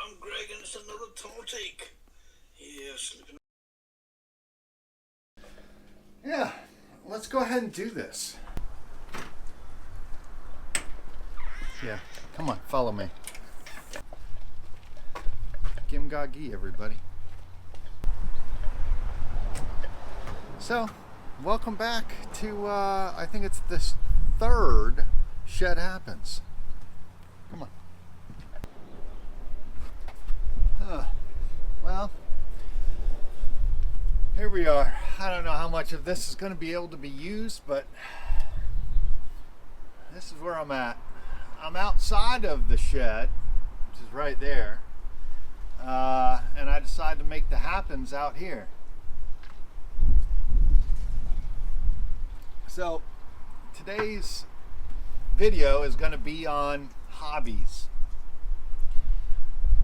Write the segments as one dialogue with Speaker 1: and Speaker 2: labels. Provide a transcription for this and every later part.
Speaker 1: I'm Greg and it's another tunnel take. Yeah, slipping.
Speaker 2: Yeah, let's go ahead and do this. Yeah, come on, follow me. Gim Gagi, everybody. So, welcome back to, I think it's this third Shed Happens. Come on. Well, here we are. I don't know how much of this is going to be able to be used, but this is where I'm at. I'm outside of the shed, which is right there, and I decided to make the happens out here. So today's video is going to be on hobbies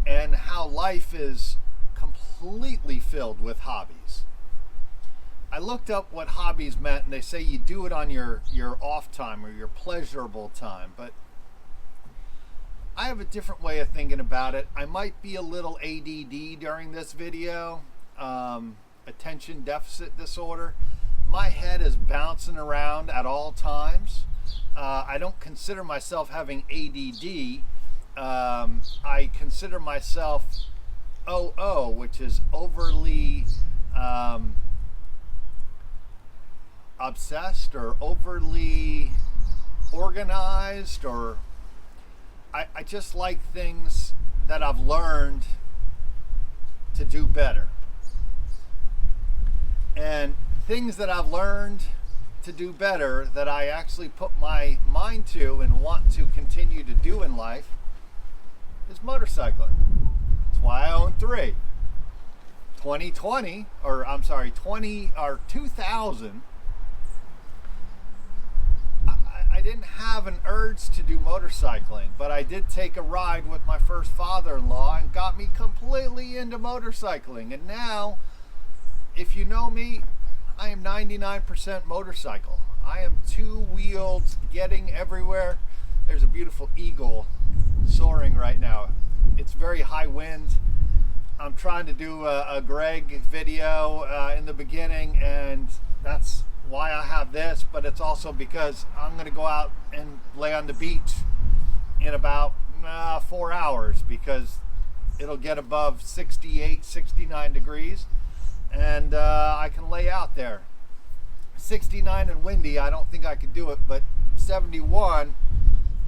Speaker 2: and how life is completely filled with hobbies. I looked up what hobbies meant, and they say you do it on your off time or your pleasurable time, but I have a different way of thinking about it. I might be a little ADD during this video, attention deficit disorder. My head is bouncing around at all times. I don't consider myself having ADD. I consider myself OO, which is overly obsessed or overly organized, or I just like things that I've learned to do better. And things that I've learned to do better that I actually put my mind to and want to continue to do in life is motorcycling. That's why I own 3. 2020, or I'm sorry, 2000, I didn't have an urge to do motorcycling, but I did take a ride with my first father-in-law and got me completely into motorcycling. And now, if you know me, I am 99% motorcycle. I am two-wheeled, getting everywhere. There's a beautiful eagle soaring right now. It's very high wind. I'm trying to do a Greg video in the beginning, and that's why I have this, but it's also because I'm going to go out and lay on the beach in about 4 hours, because it'll get above 68, 69 degrees, and I can lay out there. 69 and windy, I don't think I could do it, but 71,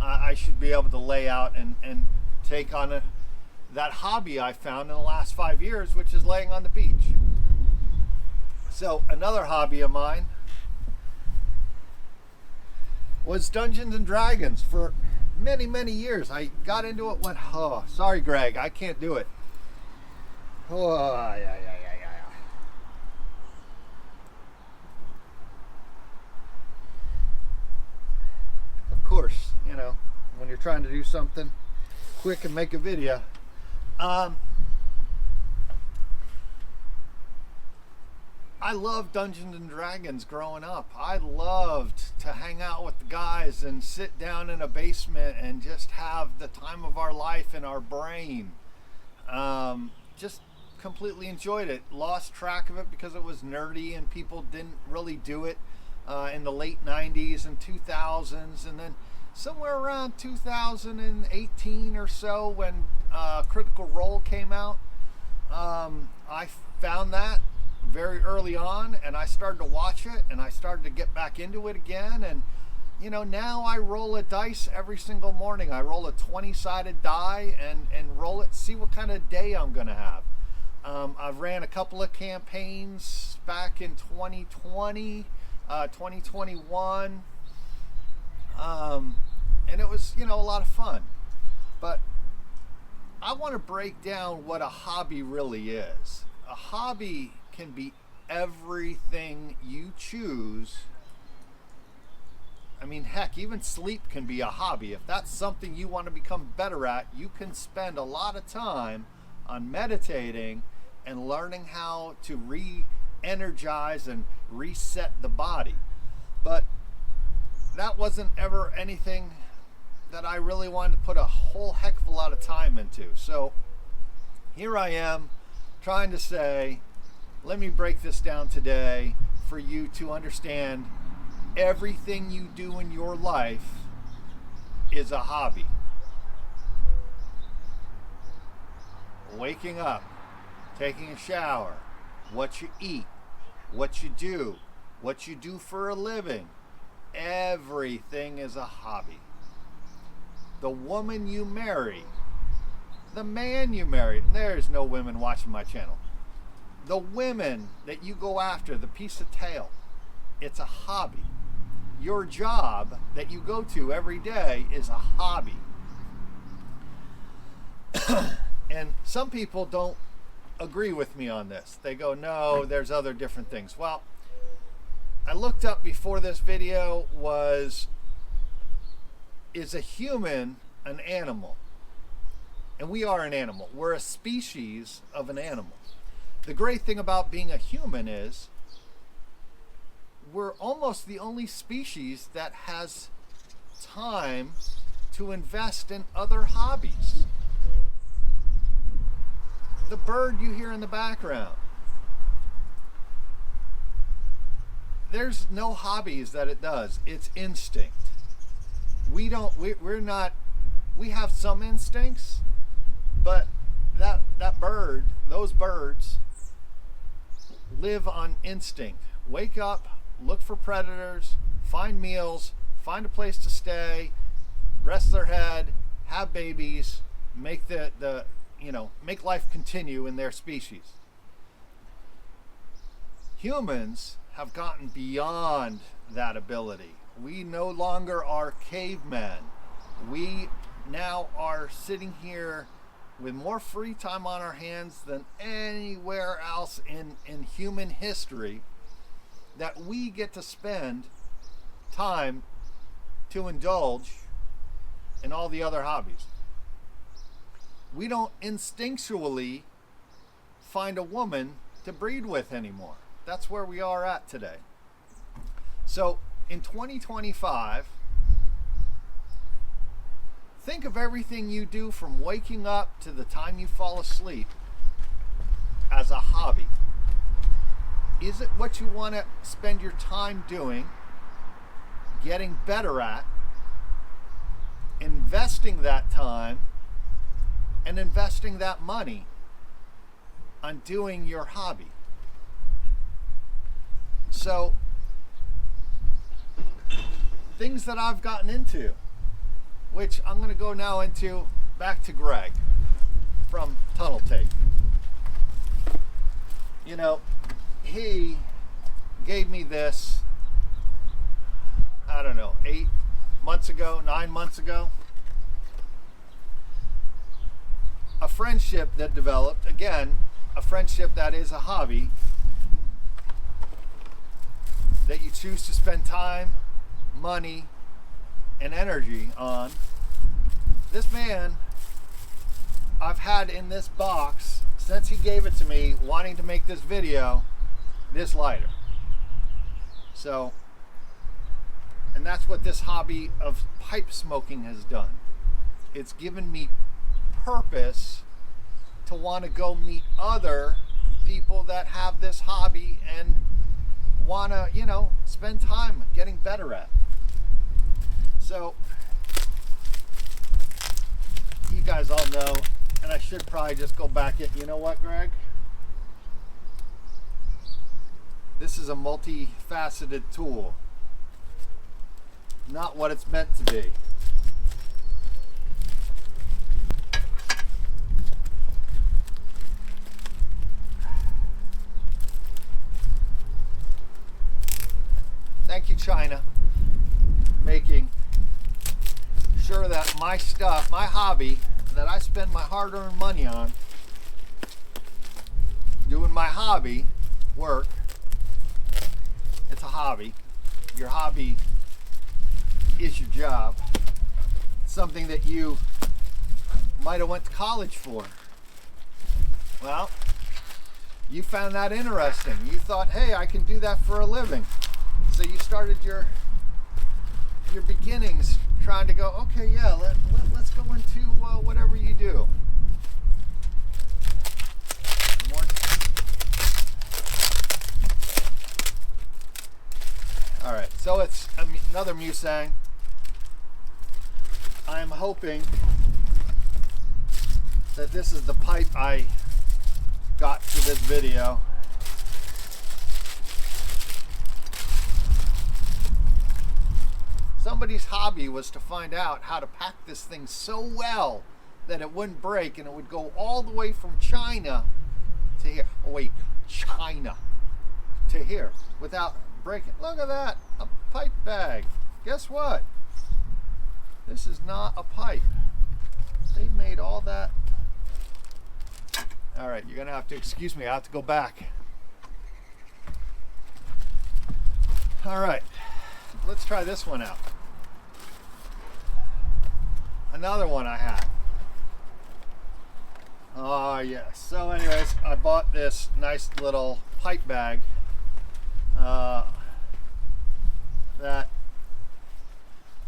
Speaker 2: I should be able to lay out and take on that hobby I found in the last 5 years, which is laying on the beach. So another hobby of mine was Dungeons and Dragons. For many, many years I got into it when, sorry Greg, I can't do it. Yeah. Of course, you know, when you're trying to do something quick and make a video. I loved Dungeons and Dragons growing up. I loved to hang out with the guys and sit down in a basement and just have the time of our life in our brain. Just completely enjoyed it. Lost track of it because it was nerdy and people didn't really do it in the late 90s and 2000s. And then somewhere around 2018 or so, when Critical Role came out, I found that very early on, and I started to watch it, and I started to get back into it again. And you know, now I roll a dice every single morning. I roll a 20-sided die and roll it, see what kind of day I'm gonna have. I've ran a couple of campaigns back in 2020, 2021, and it was, you know, a lot of fun. But I want to break down what a hobby really is. A hobby can be everything you choose. I mean, heck, even sleep can be a hobby. If that's something you want to become better at, you can spend a lot of time on meditating and learning how to re-energize and reset the body. But that wasn't ever anything that I really wanted to put a whole heck of a lot of time into. So here I am trying to say, let me break this down today for you to understand everything you do in your life is a hobby. Waking up, taking a shower, what you eat, what you do for a living, everything is a hobby. The woman you marry, the man you marry, there's no women watching my channel. The women that you go after, the piece of tail, it's a hobby. Your job that you go to every day is a hobby. And some people don't agree with me on this. They go, no, there's other different things. Well, I looked up before this video is a human an animal? And we are an animal. We're a species of an animal. The great thing about being a human is we're almost the only species that has time to invest in other hobbies. The bird you hear in the background, there's no hobbies that it does. It's instinct. We have some instincts, but that bird, those birds live on instinct. Wake up, look for predators, find meals, find a place to stay, rest their head, have babies, make make life continue in their species. Humans have gotten beyond that ability. We no longer are cavemen. We now are sitting here with more free time on our hands than anywhere else in human history, that we get to spend time to indulge in all the other hobbies. We don't instinctually find a woman to breed with anymore. That's where we are at today. So in 2025, think of everything you do from waking up to the time you fall asleep as a hobby. Is it what you want to spend your time doing, getting better at, investing that time, and investing that money on doing your hobby? So, things that I've gotten into, which I'm going to go now into, back to Greg from Tunnel Take. You know, he gave me this, I don't know, 9 months ago. A friendship that developed, again, a friendship that is a hobby that you choose to spend time, money, and energy on. This man I've had in this box since he gave it to me, wanting to make this video, this lighter. So, and that's what this hobby of pipe smoking has done. It's given me purpose to want to go meet other people that have this hobby and want to, spend time getting better at. So, you guys all know, and I should probably just go back at, you know what, Greg? This is a multifaceted tool. Not what it's meant to be. Thank you, China, making sure that my stuff, my hobby, that I spend my hard-earned money on, doing my hobby work. It's a hobby. Your hobby is your job. It's something that you might have went to college for. Well, you found that interesting. You thought, hey, I can do that for a living. So you started your beginnings trying to go, okay, yeah, let's go into whatever you do. another Muxiang. I'm hoping that this is the pipe I got for this video. Somebody's hobby was to find out how to pack this thing so well that it wouldn't break, and it would go all the way from China to here. Oh wait, China to here without breaking. Look at that, a pipe bag. Guess what? This is not a pipe. They made all that. All right, you're gonna have to excuse me. I have to go back. All right, let's try this one out. Another one I had. Oh yes. So anyways, I bought this nice little pipe bag that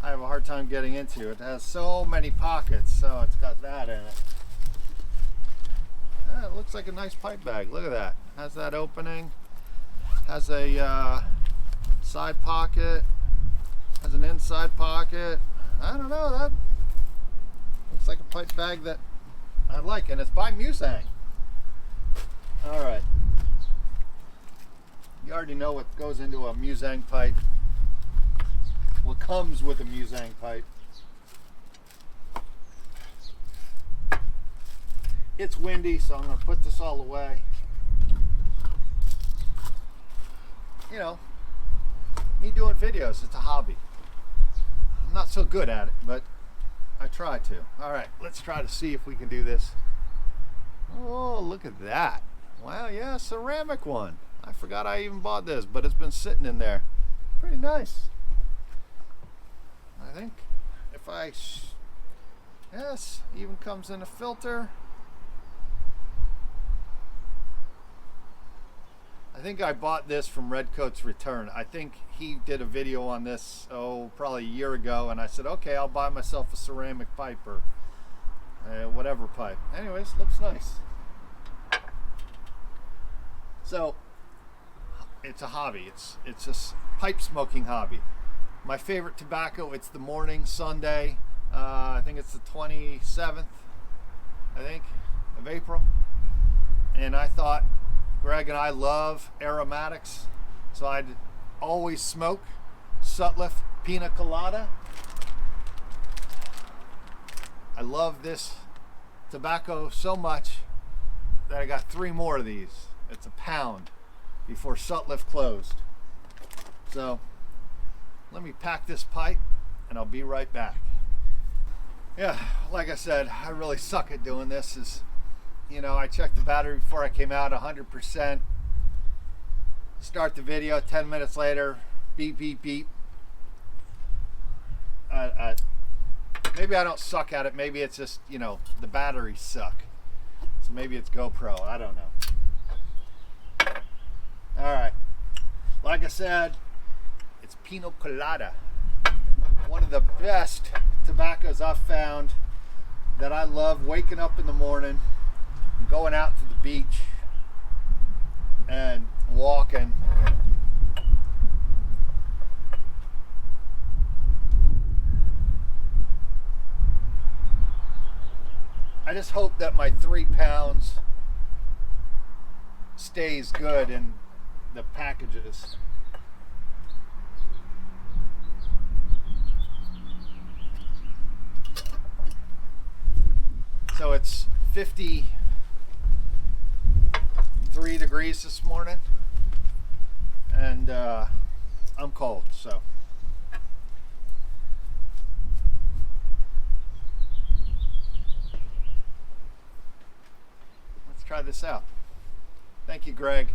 Speaker 2: I have a hard time getting into. It has so many pockets, so it's got that in it. Yeah, it looks like a nice pipe bag. Look at that. Has that opening. Has a side pocket. Has an inside pocket. I don't know. That looks like a pipe bag that I like, and it's by Muxiang. All right. You already know what goes into a Muxiang pipe. What comes with a Muxiang pipe. It's windy, so I'm going to put this all away. You know, me doing videos, it's a hobby. I'm not so good at it, but I try to. All right, let's try to see if we can do this. Oh, look at that. Wow, yeah, ceramic one. I forgot I even bought this, but it's been sitting in there. Pretty nice. I think if I, yes, even comes in a filter. I think I bought this from Redcoat's Return. I think he did a video on this, probably a year ago, and I said, okay, I'll buy myself a ceramic pipe or whatever pipe. Anyways, looks nice. So, it's a hobby. It's a pipe smoking hobby. My favorite tobacco, it's the Morning Sunday. I think it's the 27th, of April. And I thought, Greg and I love aromatics, so I'd always smoke Sutliff Pina Colada. I love this tobacco so much that I got 3 more of these. It's a pound before Sutliff closed. So let me pack this pipe and I'll be right back. Yeah, like I said, I really suck at doing this. You know, I checked the battery before I came out, 100%. Start the video, 10 minutes later, beep, beep, beep. Maybe I don't suck at it. Maybe it's just, you know, the batteries suck. So maybe it's GoPro. I don't know. All right. Like I said, it's Pina Colada. One of the best tobaccos I've found that I love waking up in the morning, going out to the beach and walking. I just hope that my 3 pounds stays good in the packages. So it's 53 degrees this morning, and I'm cold, so let's try this out. Thank you, Greg.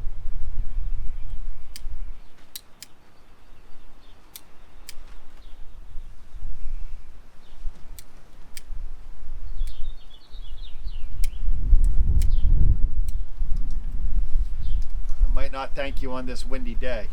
Speaker 2: Might not thank you on this windy day.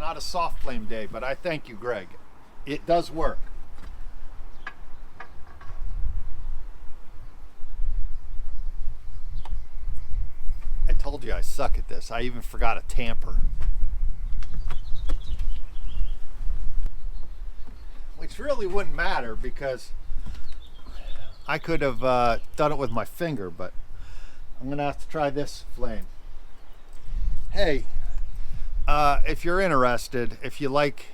Speaker 2: not a soft flame day, but I thank you, Greg. It does work. I told you I suck at this. I even forgot a tamper. Which really wouldn't matter because I could have done it with my finger, but I'm gonna have to try this flame. Hey, if you're interested, if you like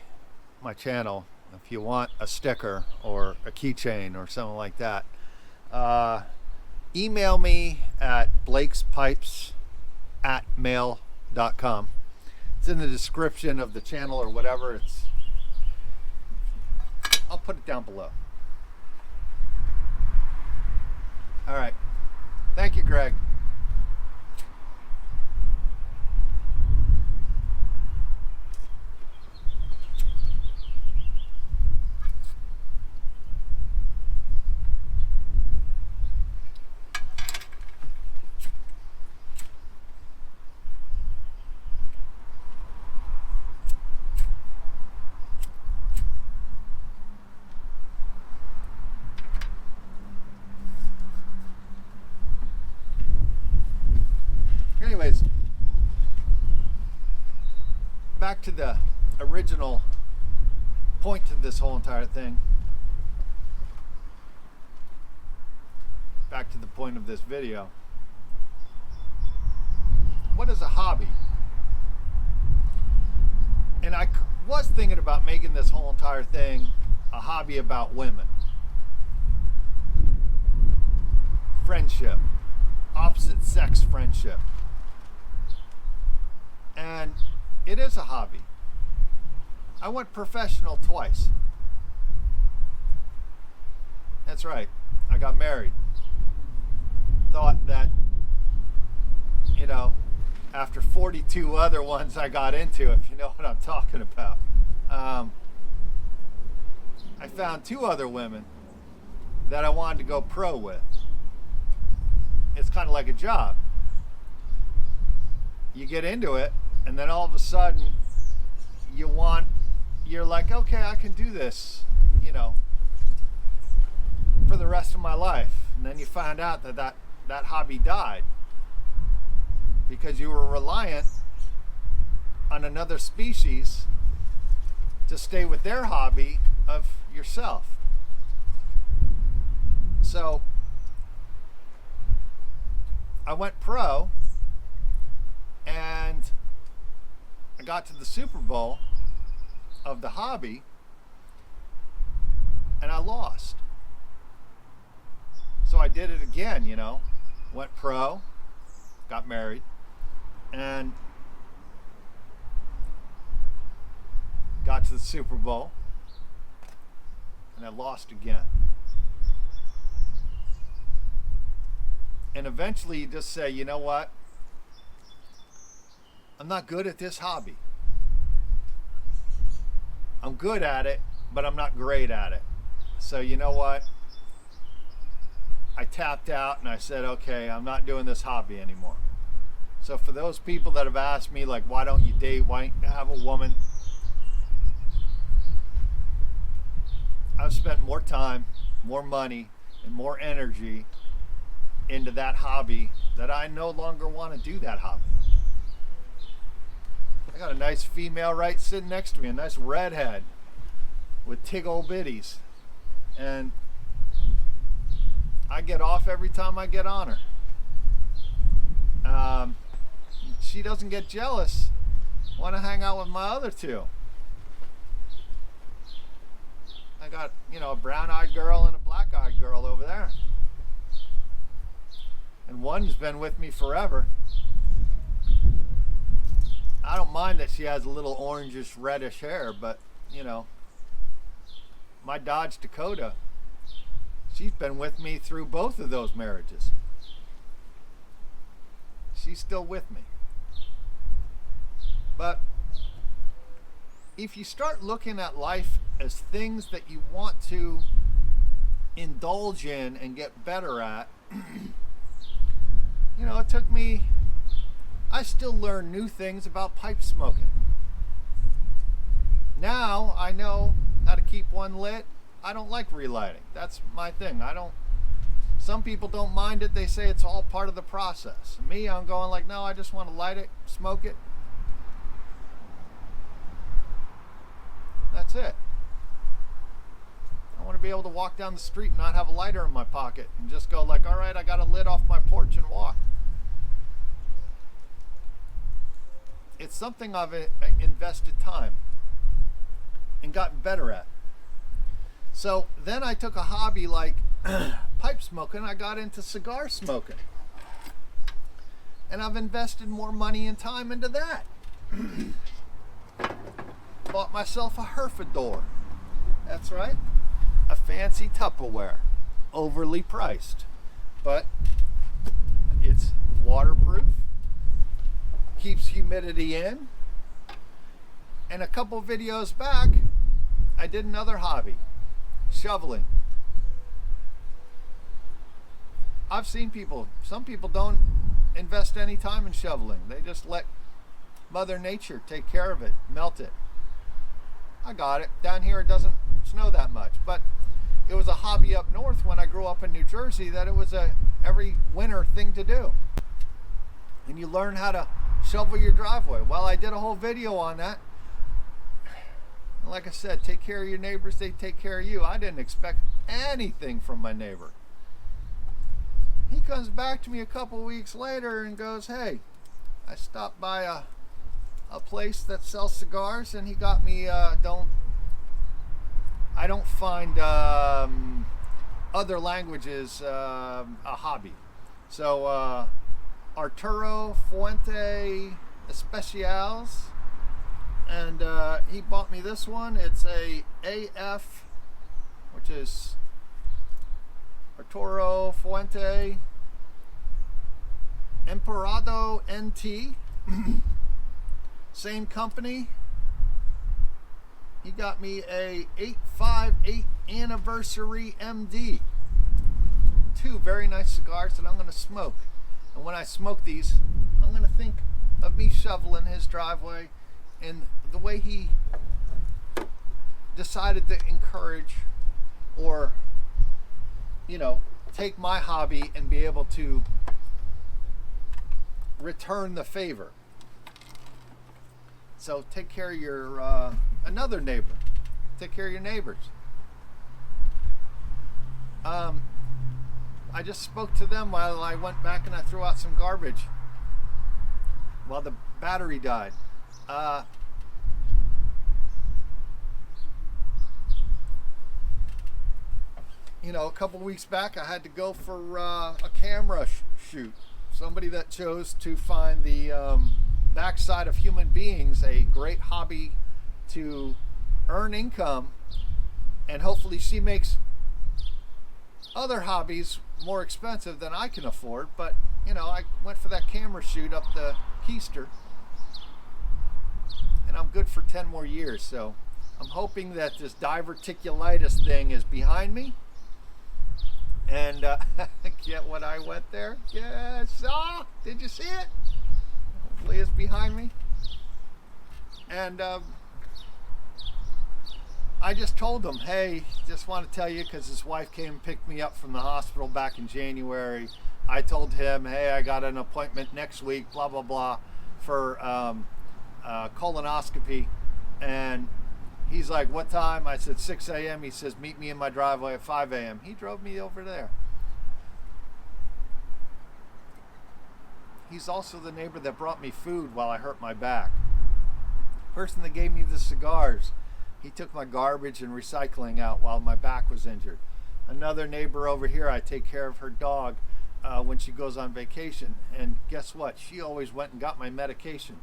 Speaker 2: my channel, if you want a sticker or a keychain or something like that, email me at blakespipes@mail.com. It's in the description of the channel or whatever. I'll put it down below. All right. Thank you, Greg. Anyways, back to the original point to this whole entire thing. Back to the point of this video. What is a hobby? And I was thinking about making this whole entire thing a hobby about women. Friendship. Opposite sex friendship. And it is a hobby. I went professional twice. That's right. I got married. Thought that, after 42 other ones I got into, if you know what I'm talking about, I found 2 other women that I wanted to go pro with. It's kind of like a job. You get into it, and then all of a sudden you're like, okay, I can do this, for the rest of my life. And then you find out that hobby died because you were reliant on another species to stay with their hobby of yourself. So I went pro, and I got to the Super Bowl of the hobby, and I lost. So I did it again, went pro, got married, and got to the Super Bowl, and I lost again. And eventually you just say, you know what? I'm not good at this hobby. I'm good at it, but I'm not great at it. So you know what? I tapped out and I said, okay, I'm not doing this hobby anymore. So for those people that have asked me, like, why don't you date? Why don't you have a woman? I've spent more time, more money, and more energy into that hobby that I no longer want to do that hobby. I got a nice female right sitting next to me, a nice redhead with tig old bitties, and I get off every time I get on her. She doesn't get jealous when I hang out with my other 2. I got, a brown-eyed girl and a black-eyed girl over there. And one's been with me forever. I don't mind that she has a little orangish, reddish hair, but, my Dodge Dakota, she's been with me through both of those marriages. She's still with me. But if you start looking at life as things that you want to indulge in and get better at, it took me, I still learn new things about pipe smoking. Now I know how to keep one lit. I don't like relighting. That's my thing. Some people don't mind it. They say it's all part of the process. Me, I'm going like, no, I just want to light it, smoke it. That's it. I want to be able to walk down the street and not have a lighter in my pocket and just go like, all right, I got a lid off my porch and walk. It's something I've invested time and gotten better at. So then I took a hobby like pipe smoking. I got into cigar smoking. And I've invested more money and time into that. Bought myself a Herfador. That's right. A fancy Tupperware. Overly priced. But it's waterproof. Keeps humidity in. And a couple videos back, I did another hobby. Shoveling. I've seen some people don't invest any time in shoveling. They just let Mother Nature take care of it, melt it. I got it. Down here it doesn't snow that much, but it was a hobby up north when I grew up in New Jersey that it was a every winter thing to do. And you learn how to shovel your driveway. Well, I did a whole video on that. Like I said, take care of your neighbors, they take care of you. I didn't expect anything from my neighbor. He comes back to me a couple weeks later and goes, hey, I stopped by a place that sells cigars, and he got me, I don't find other languages a hobby. So Arturo Fuente Especials. And he bought me this one. It's a AF, which is Arturo Fuente Emperado NT. Same company. He got me a 858 Anniversary MD. Two very nice cigars that I'm going to smoke. And when I smoke these, I'm going to think of me shoveling his driveway and the way he decided to encourage or, take my hobby and be able to return the favor. So take care of your another neighbor. Take care of your neighbors. I just spoke to them while I went back and I threw out some garbage while the battery died. A couple weeks back I had to go for a camera shoot. Somebody that chose to find the backside of human beings a great hobby to earn income, and hopefully she makes other hobbies more expensive than I can afford. But I went for that camera shoot up the Keister, and I'm good for 10 more years. So I'm hoping that this diverticulitis thing is behind me. And get what I went there? Yes. Did you see it? Hopefully it's behind me. And I just told him, hey, just want to tell you, because his wife came and picked me up from the hospital back in January. I told him, hey, I got an appointment next week, blah, blah, blah, for colonoscopy. And he's like, what time? I said 6 a.m. He says, meet me in my driveway at 5 a.m. He drove me over there. He's also the neighbor that brought me food while I hurt my back. Person that gave me the cigars, he took my garbage and recycling out while my back was injured. Another neighbor over here, I take care of her dog when she goes on vacation. And guess what? She always went and got my medication,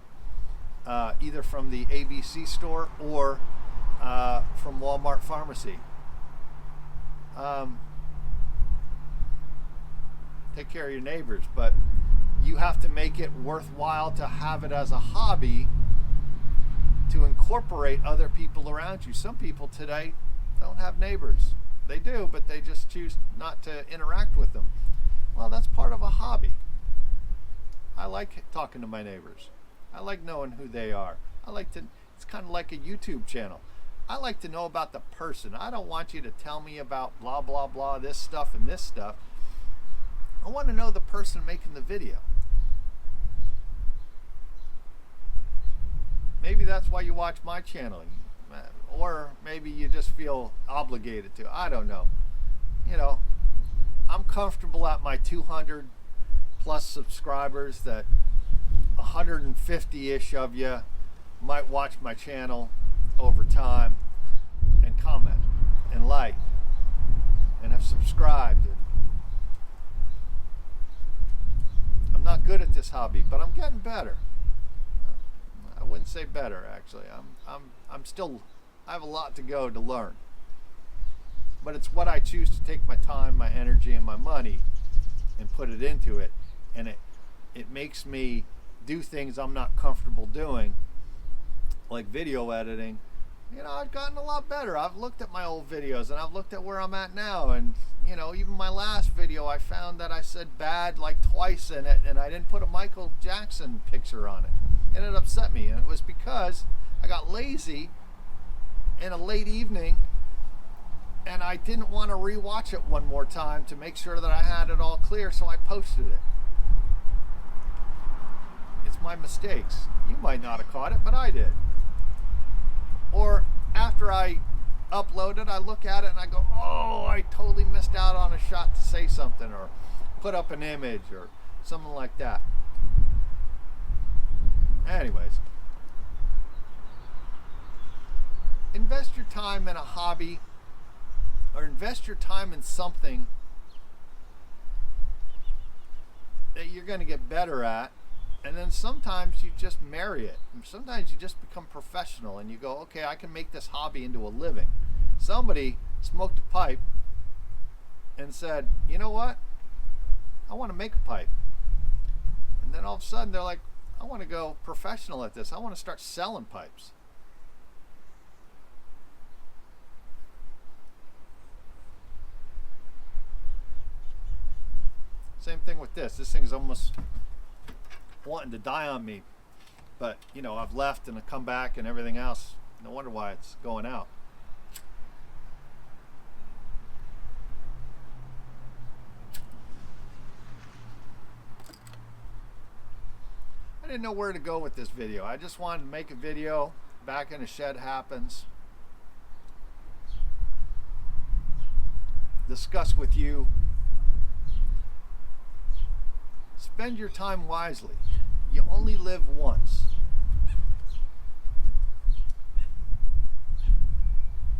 Speaker 2: either from the ABC store or from Walmart Pharmacy. Take care of your neighbors, but you have to make it worthwhile to have it as a hobby, to incorporate other people around you. Some people today don't have neighbors. They do, but they just choose not to interact with them. Well, that's part of a hobby. I like talking to my neighbors. I like knowing who they are. I like to It's kind of like a YouTube channel. I like to know about the person. I don't want you to tell me about blah, blah, blah, this stuff and this stuff. I want to know the person making the video. Maybe that's why you watch my channel. Or maybe you just feel obligated to. I don't know. You know, I'm comfortable at my 200 plus subscribers that 150-ish of you might watch my channel over time and comment and like and have subscribed. I'm not good at this hobby, but I'm getting better. I wouldn't say better, actually. I'm still, I have a lot to go to learn. But it's what I choose to take my time, my energy, and my money and put it into it. And it makes me do things I'm not comfortable doing, like video editing. You know, I've gotten a lot better. I've looked at my old videos and I've looked at where I'm at now. And, you know, even my last video, I found that I said bad like twice in it and I didn't put a Michael Jackson picture on it. And it upset me. And it was because I got lazy in a late evening and I didn't want to rewatch it one more time to make sure that I had it all clear, so I posted it. It's my mistakes. You might not have caught it, but I did. Or after I upload it, I look at it and I go, oh, I totally missed out on a shot to say something or put up an image or something like that. Anyways, invest your time in a hobby or invest your time in something that you're going to get better at. And then sometimes you just marry it. And sometimes you just become professional and you go, okay, I can make this hobby into a living. Somebody smoked a pipe and said, you know what? I want to make a pipe. And then all of a sudden they're like, I want to go professional at this. I want to start selling pipes. Same thing with this. This thing's almost wanting to die on me, but you know, I've left and I come back and everything else. No wonder why it's going out. I didn't know where to go with this video. I just wanted to make a video. Back in a Shed Happens. Discuss with you. Spend your time wisely. You only live once.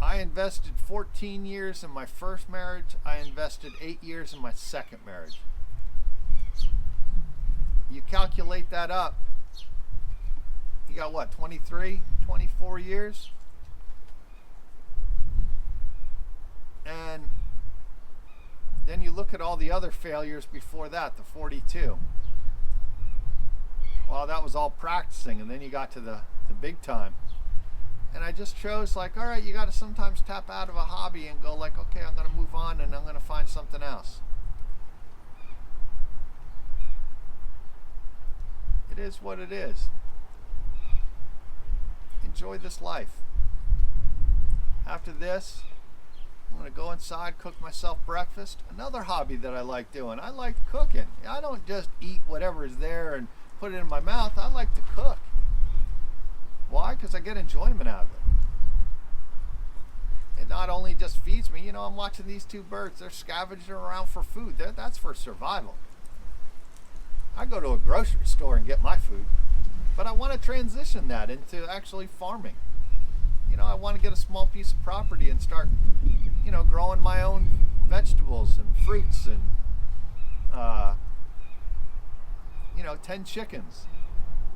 Speaker 2: I invested 14 years in my first marriage. I invested 8 years in my second marriage. You calculate that up, you got what, 23, 24 years? And then you look at all the other failures before that, the 42. Well, that was all practicing, and then you got to the big time. And I just chose, like, all right, you got to sometimes tap out of a hobby and go like, okay, I'm going to move on and I'm going to find something else. It is what it is. Enjoy this life. After this, I'm going to go inside, cook myself breakfast. Another hobby that I like doing. I like cooking. I don't just eat whatever is there and put it in my mouth. I like to cook. Why? Because I get enjoyment out of it. It not only just feeds me, you know, I'm watching these two birds. They're scavenging around for food. That's for survival. I go to a grocery store and get my food, but I want to transition that into actually farming. You know, I want to get a small piece of property and start, you know, growing my own vegetables and fruits and, you know, 10 chickens,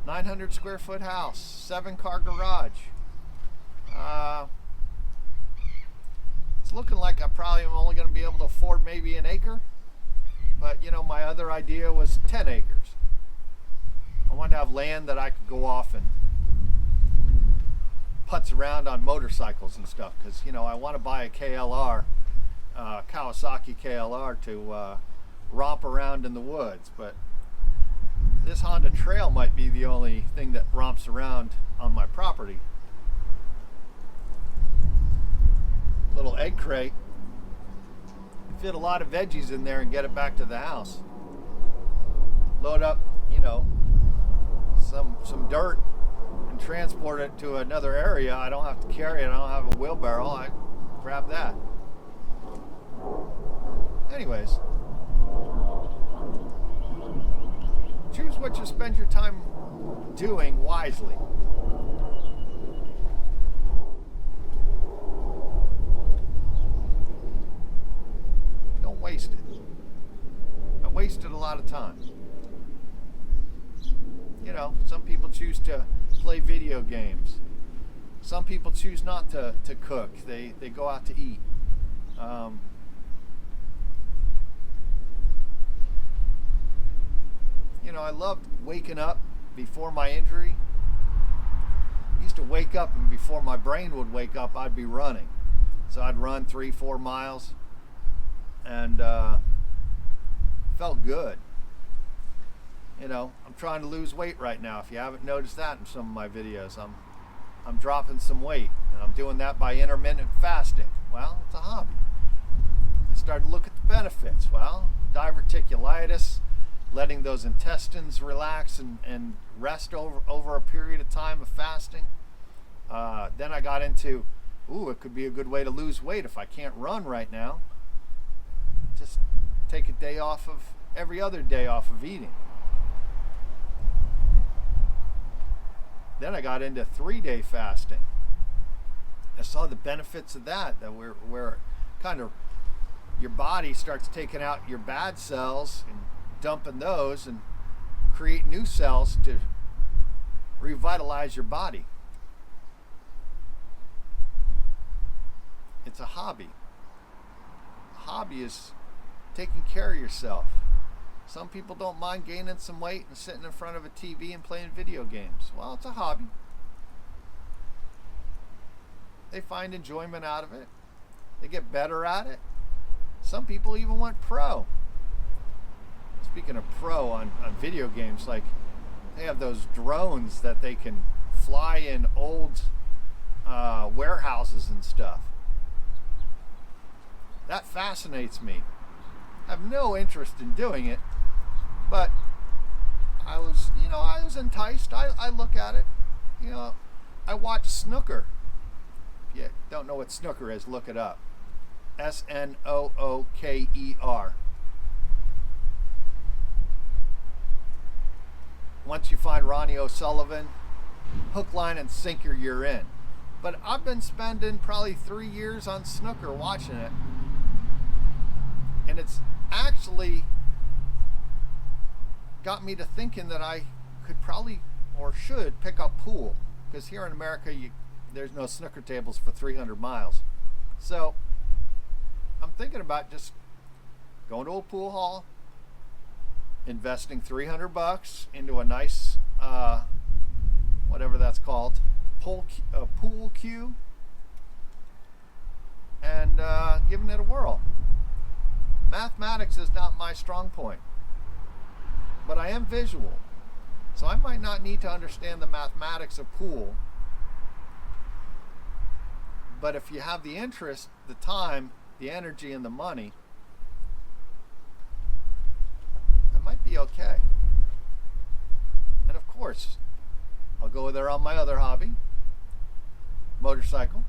Speaker 2: 900 square foot house, 7-car garage. It's looking like I probably am only going to be able to afford maybe an acre. But, you know, my other idea was 10 acres. I wanted to have land that I could go off and putz around on motorcycles and stuff. Because, you know, I want to buy a KLR, Kawasaki KLR to romp around in the woods. But this Honda Trail might be the only thing that romps around on my property. little egg crate. Fit a lot of veggies in there and get it back to the house. Load up, some dirt and transport it to another area. I don't have to carry it. I don't have a wheelbarrow. I grab that. Anyways, choose what you spend your time doing wisely. Don't waste it. I wasted a lot of time. Some people choose to play video games. Some people choose not to cook. They go out to eat. I loved waking up before my injury. I used to wake up, and before my brain would wake up, I'd be running. So I'd run 3-4 miles and felt good. I'm trying to lose weight right now. If you haven't noticed that in some of my videos, I'm dropping some weight, and I'm doing that by intermittent fasting. Well, it's a hobby. I started to look at the benefits. Well, diverticulitis, letting those intestines relax and rest over a period of time of fasting. Then I got into, it could be a good way to lose weight if I can't run right now. Just take a day off of, every other day off of eating. Then I got into 3-day fasting. I saw the benefits of that where kind of your body starts taking out your bad cells and dumping those and create new cells to revitalize your body. It's a hobby. A hobby is taking care of yourself. Some people don't mind gaining some weight and sitting in front of a TV and playing video games. Well, it's a hobby. They find enjoyment out of it. They get better at it. Some people even went pro. Speaking of pro on video games, like they have those drones that they can fly in old warehouses and stuff. That fascinates me. I have no interest in doing it, but I was enticed. I look at it. I watch snooker. If you don't know what snooker is, look it up. Snooker. Once you find Ronnie O'Sullivan, hook, line, and sinker, you're in. But I've been spending probably 3 years on snooker watching it. And it's actually got me to thinking that I could probably or should pick up pool. Because here in America, there's no snooker tables for 300 miles. So I'm thinking about just going to a pool hall, investing $300 into a nice, whatever that's called, pool cue, and giving it a whirl. Mathematics is not my strong point, but I am visual, so I might not need to understand the mathematics of pool. But if you have the interest, the time, the energy, and the money, it might be okay. And of course, I'll go there on my other hobby, motorcycle,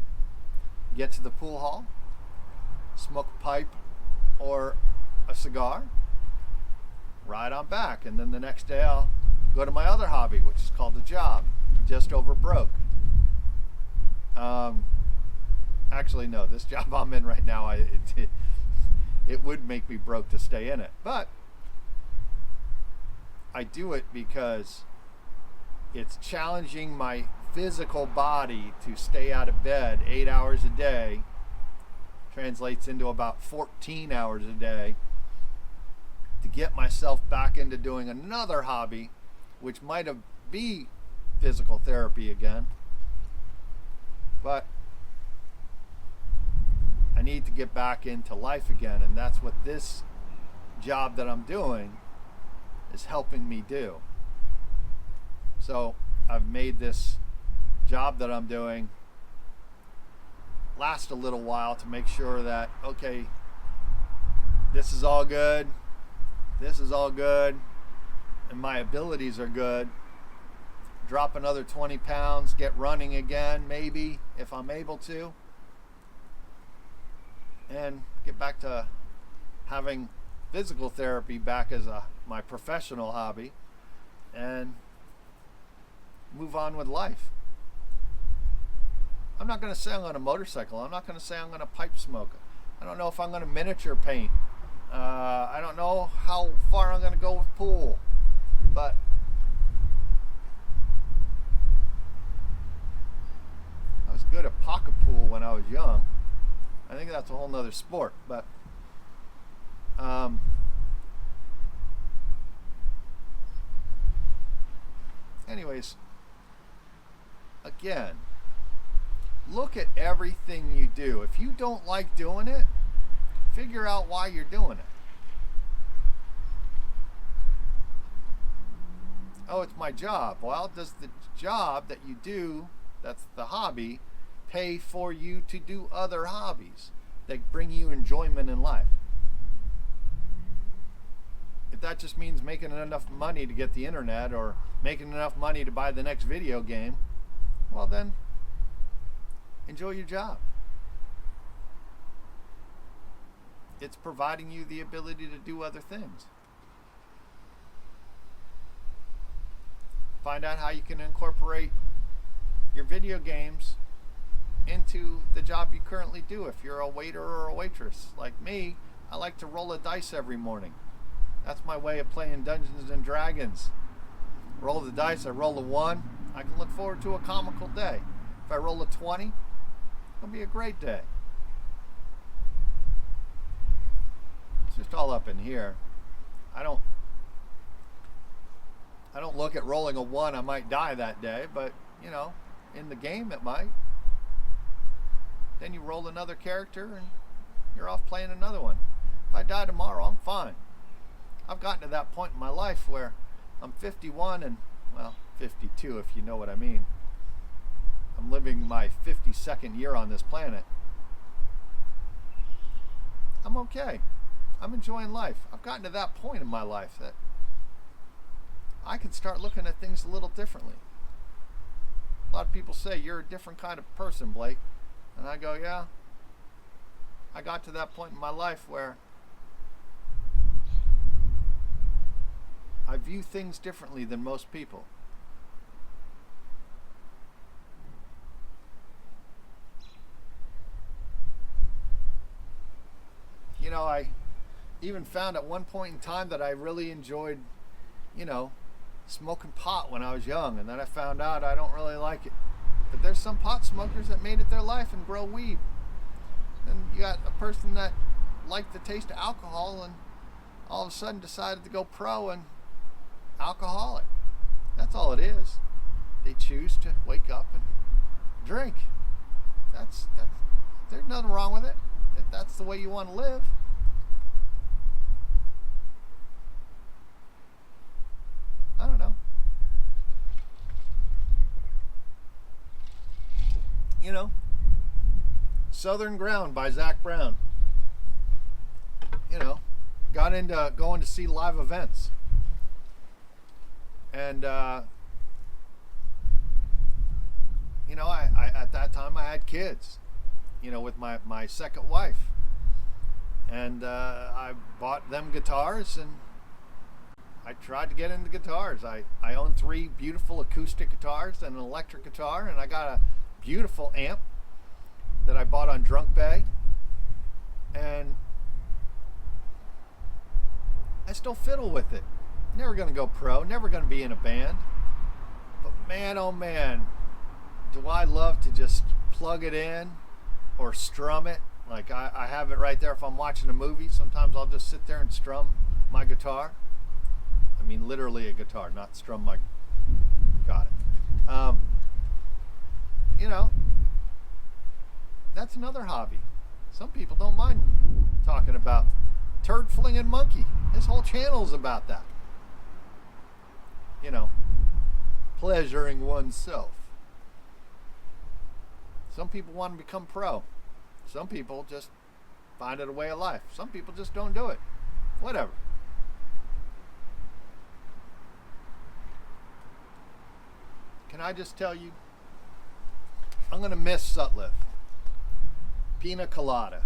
Speaker 2: get to the pool hall, smoke a pipe or a cigar, ride on back, and then the next day I'll go to my other hobby, which is called a job, just over broke. Actually, no, this job I'm in right now, it would make me broke to stay in it. But I do it because it's challenging my physical body to stay out of bed 8 hours a day. Translates into about 14 hours a day, to get myself back into doing another hobby, which might be physical therapy again. But I need to get back into life again, and that's what this job that I'm doing is helping me do. So I've made this job that I'm doing last a little while to make sure that, okay, this is all good, and my abilities are good. Drop another 20 pounds, get running again, maybe, if I'm able to, and get back to having physical therapy back as my professional hobby, and move on with life. I'm not going to say I'm on a motorcycle. I'm not going to say I'm going to pipe smoke. I don't know if I'm going to miniature paint. I don't know how far I'm going to go with pool. But I was good at pocket pool when I was young. I think that's a whole nother sport. But anyways, again, look at everything you do. If you don't like doing it, figure out why you're doing it. Oh, it's my job. Well, does the job that you do, that's the hobby, pay for you to do other hobbies that bring you enjoyment in life? If that just means making enough money to get the internet or making enough money to buy the next video game, well then, enjoy your job. It's providing you the ability to do other things. Find out how you can incorporate your video games into the job you currently do. If you're a waiter or a waitress, like me, I like to roll a dice every morning. That's my way of playing Dungeons and Dragons. Roll the dice, I roll a 1, I can look forward to a comical day. If I roll a 20, it'll be a great day. It's just all up in here. I don't look at rolling a 1, I might die that day, but in the game it might. Then you roll another character and you're off playing another one. If I die tomorrow, I'm fine. I've gotten to that point in my life where I'm 51 and, 52 if you know what I mean. I'm living my 52nd year on this planet. I'm okay. I'm enjoying life. I've gotten to that point in my life that I can start looking at things a little differently. A lot of people say, you're a different kind of person, Blake. And I go, yeah. I got to that point in my life where I view things differently than most people. I even found at one point in time that I really enjoyed, smoking pot when I was young, and then I found out I don't really like it. But there's some pot smokers that made it their life and grow weed. And you got a person that liked the taste of alcohol and all of a sudden decided to go pro and alcoholic. That's all it is. They choose to wake up and drink. That's there's nothing wrong with it. If that's the way you want to live. I don't know. Southern Ground by Zach Brown. Got into going to see live events. And, I at that time I had kids, with my second wife. And I bought them guitars and I tried to get into guitars. I own 3 beautiful acoustic guitars and an electric guitar, and I got a beautiful amp that I bought on Drunk Bay. And I still fiddle with it. Never going to go pro, never going to be in a band. But man, oh man, do I love to just plug it in or strum it. Like I have it right there if I'm watching a movie. Sometimes I'll just sit there and strum my guitar. I mean literally a guitar, not strum my... Got it. That's another hobby. Some people don't mind talking about turd flinging monkey. His whole channel is about that. Pleasuring oneself. Some people want to become pro. Some people just find it a way of life. Some people just don't do it. Whatever. Can I just tell you, I'm going to miss Sutliff. Pina colada.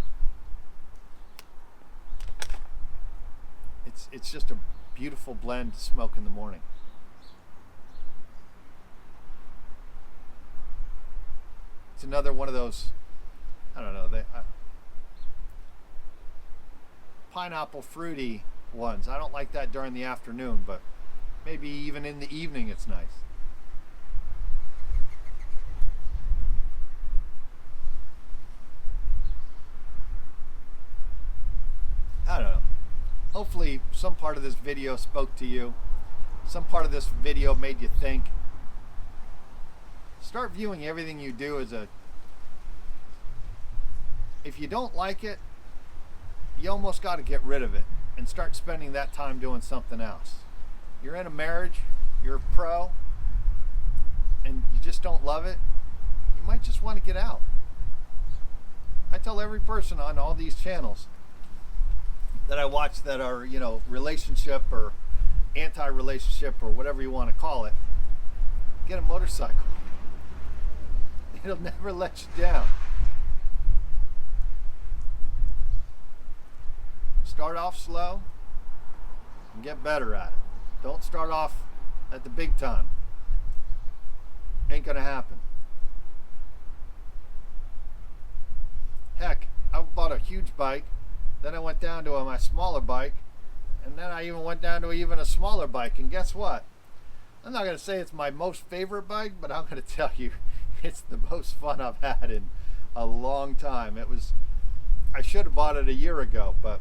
Speaker 2: It's just a beautiful blend to smoke in the morning. It's another one of those, I don't know, pineapple fruity ones. I don't like that during the afternoon, but maybe even in the evening it's nice. I don't know. Hopefully some part of this video spoke to you. Some part of this video made you think. Start viewing everything you do as if you don't like it, you almost got to get rid of it and start spending that time doing something else. You're in a marriage, you're a pro, and you just don't love it, you might just want to get out. I tell every person on all these channels that I watch that are, relationship or anti-relationship or whatever you want to call it, get a motorcycle. It'll never let you down. Start off slow and get better at it. Don't start off at the big time. Ain't gonna happen. Heck, I bought a huge bike, then I went down to my smaller bike, and then I even went down to even a smaller bike, and guess what? I'm not gonna say it's my most favorite bike, but I'm gonna tell you it's the most fun I've had in a long time. I should have bought it a year ago, but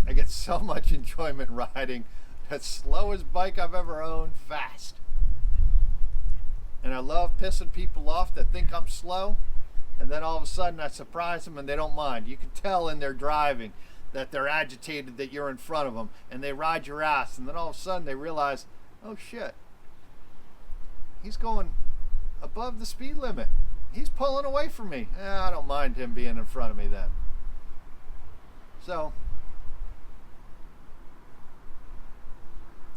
Speaker 2: I get so much enjoyment riding the slowest bike I've ever owned fast. And I love pissing people off that think I'm slow, and then all of a sudden I surprise them and they don't mind. You can tell in their driving that they're agitated that you're in front of them, and they ride your ass, and then all of a sudden they realize, oh shit, he's going above the speed limit. He's pulling away from me. I don't mind him being in front of me then. So,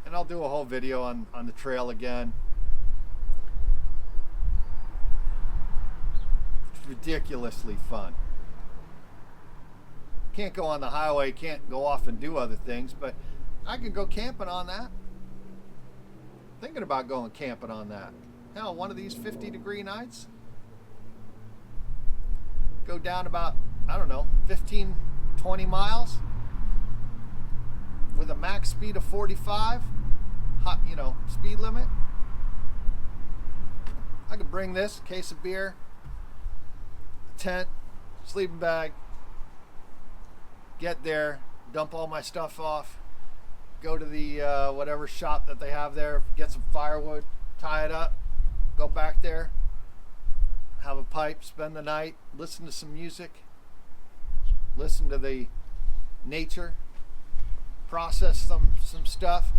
Speaker 2: and I'll do a whole video on the trail again. It's ridiculously fun. Can't go on the highway, can't go off and do other things, but I could go camping on that. Thinking about going camping on that. Hell, one of these 50-degree nights, go down about, 15, 20 miles with a max speed of 45, hot, speed limit. I could bring this, case of beer, tent, sleeping bag, get there, dump all my stuff off, go to the whatever shop that they have there, get some firewood, tie it up, go back there, have a pipe, spend the night, listen to some music, listen to the nature, process some stuff,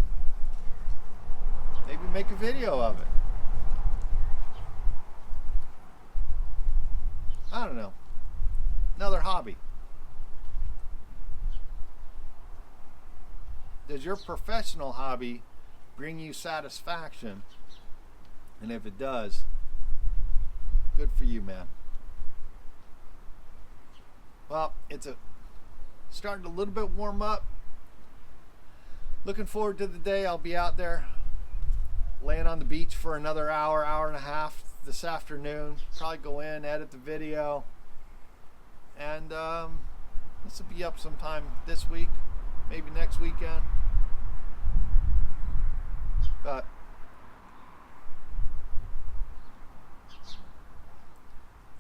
Speaker 2: maybe make a video of it. I don't know. Another hobby. Does your professional hobby bring you satisfaction? And if it does, good for you, man. Well, it's starting to a little bit warm up. Looking forward to the day I'll be out there laying on the beach for another hour and a half this afternoon. Probably go in, edit the video, and this will be up sometime this week, maybe next weekend. But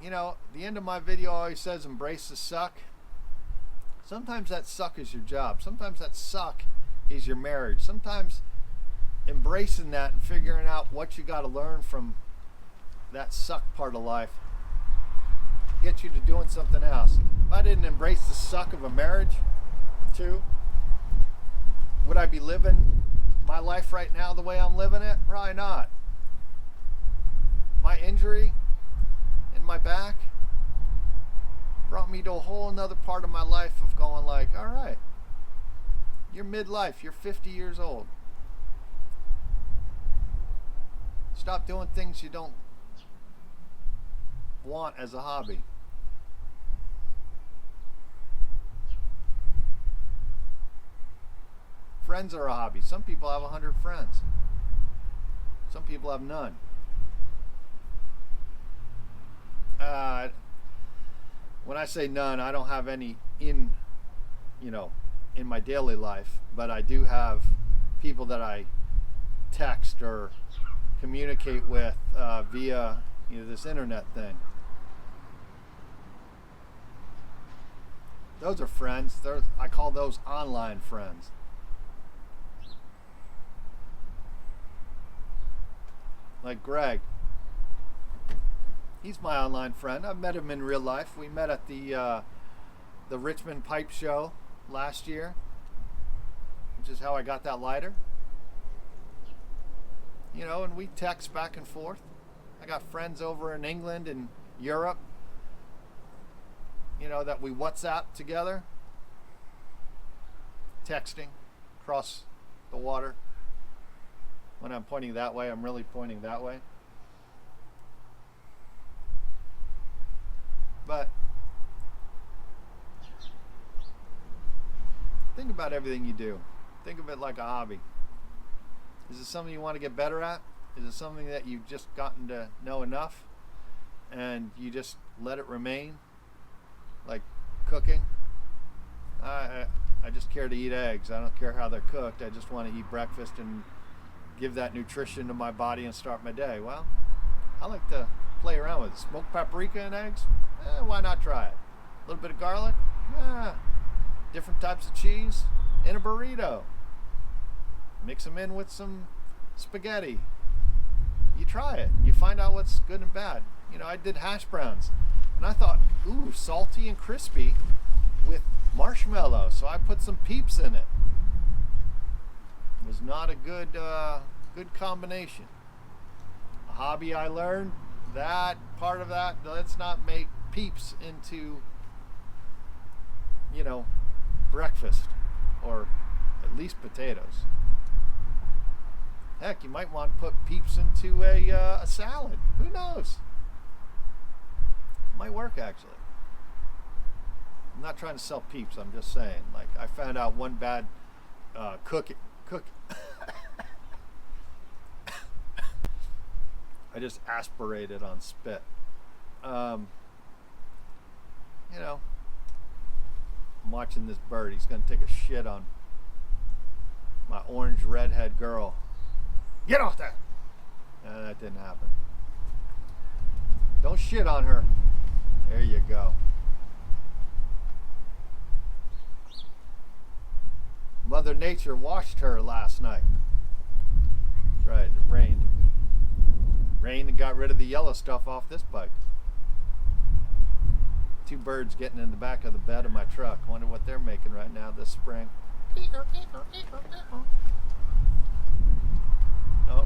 Speaker 2: the end of my video always says embrace the suck. Sometimes that suck is your job. Sometimes that suck is your marriage. Sometimes embracing that and figuring out what you got to learn from that suck part of life gets you to doing something else. If I didn't embrace the suck of a marriage too, would I be living my life right now the way I'm living it? Probably not. my injury in my back brought me to a whole another part of my life of going like, all right, you're midlife, you're 50 years old. Stop doing things you don't want as a hobby. Friends are a hobby. Some people have 100 friends. Some people have none. When I say none, I don't have any in my daily life, but I do have people that I text or communicate with via this internet thing. Those are friends. I call those online friends. Like Greg. He's my online friend. I've met him in real life. We met at the Richmond Pipe Show last year, which is how I got that lighter. And we text back and forth. I got friends over in England and Europe, that we WhatsApp together. Texting across the water. When I'm pointing that way, I'm really pointing that way. But think about everything you do. Think of it like a hobby. Is it something you want to get better at? Is it something that you've just gotten to know enough and you just let it remain? Like cooking? I just care to eat eggs. I don't care how they're cooked. I just want to eat breakfast and give that nutrition to my body and start my day. Well, I like to play around with it. Smoked paprika and eggs? Why not try it? A little bit of garlic? Different types of cheese in a burrito. Mix them in with some spaghetti. You try it. You find out what's good and bad. I did hash browns, and I thought, ooh, salty and crispy with marshmallow. So I put some Peeps in it. It was not a good combination. A hobby I learned, that part of that, let's not make Peeps into, breakfast, or at least potatoes. Heck, you might want to put Peeps into a salad. Who knows? Might work, actually. I'm not trying to sell Peeps. I'm just saying. Like, I found out one bad cookie. I just aspirated on spit. I'm watching this bird. He's going to take a shit on my orange redhead girl. Get off that! That didn't happen. Don't shit on her. There you go. Mother Nature washed her last night. That's right, it rained. Rained and got rid of the yellow stuff off this bike. Two birds getting in the back of the bed of my truck. Wonder what they're making right now this spring. Oh.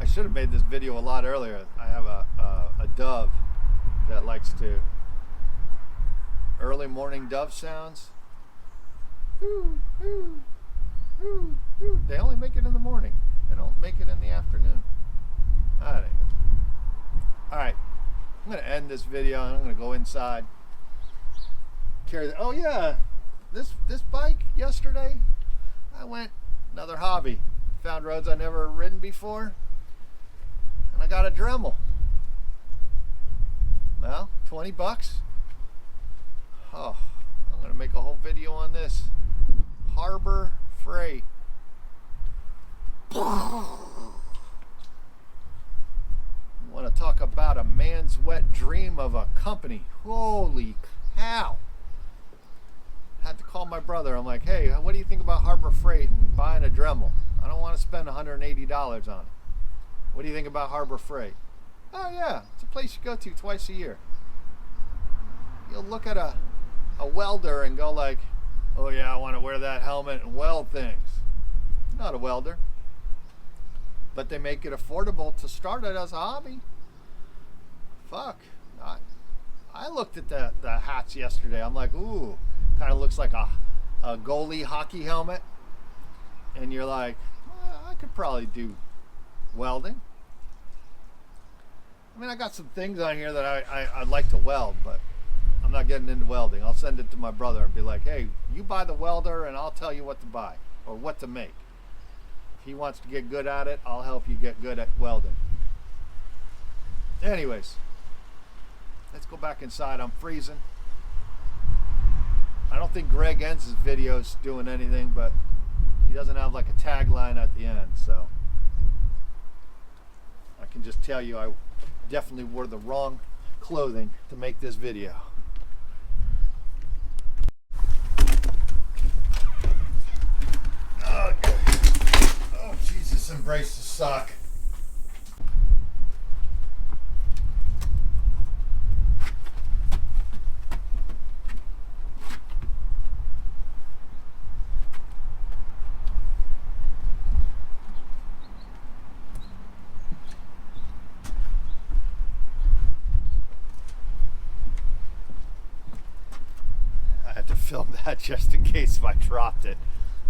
Speaker 2: I should have made this video a lot earlier. I have a dove that likes to early morning dove sounds. They only make it in the morning. They don't make it in the afternoon. Alright, I'm going to end this video and I'm going to go inside. Oh yeah, this bike yesterday, I went, another hobby. Found roads I never ridden before, and I got a Dremel. Well, 20 bucks. Oh, I'm going to make a whole video on this. Harbor Freight. Want to talk about a man's wet dream of a company. Holy cow. Had to call my brother. I'm like, hey, what do you think about Harbor Freight and buying a Dremel? I don't want to spend $180 on it. What do you think about Harbor Freight? Oh yeah, it's a place you go to twice a year. You'll look at a welder and go like, oh yeah, I want to wear that helmet and weld things. Not a welder. but they make it affordable to start it as a hobby. Fuck. I looked at the hats yesterday. I'm like, ooh, kind of looks like a goalie hockey helmet. And you're like, well, I could probably do welding. I mean, I got some things on here that I'd like to weld, but I'm not getting into welding. I'll send it to my brother and be like, hey, you buy the welder and I'll tell you what to buy or what to make. If he wants to get good at it, I'll help you get good at welding. Anyways, let's go back inside. I'm freezing. I don't think Greg ends his videos doing anything, but he doesn't have like a tagline at the end, so I can just tell you I definitely wore the wrong clothing to make this video. Oh, Jesus, embrace the suck. Film that just in case if I dropped it.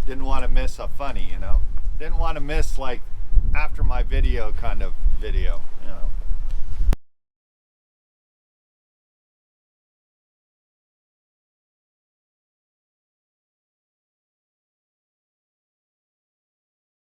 Speaker 2: Didn't want to miss a funny, you know. Didn't want to miss like after my video kind of video, you know.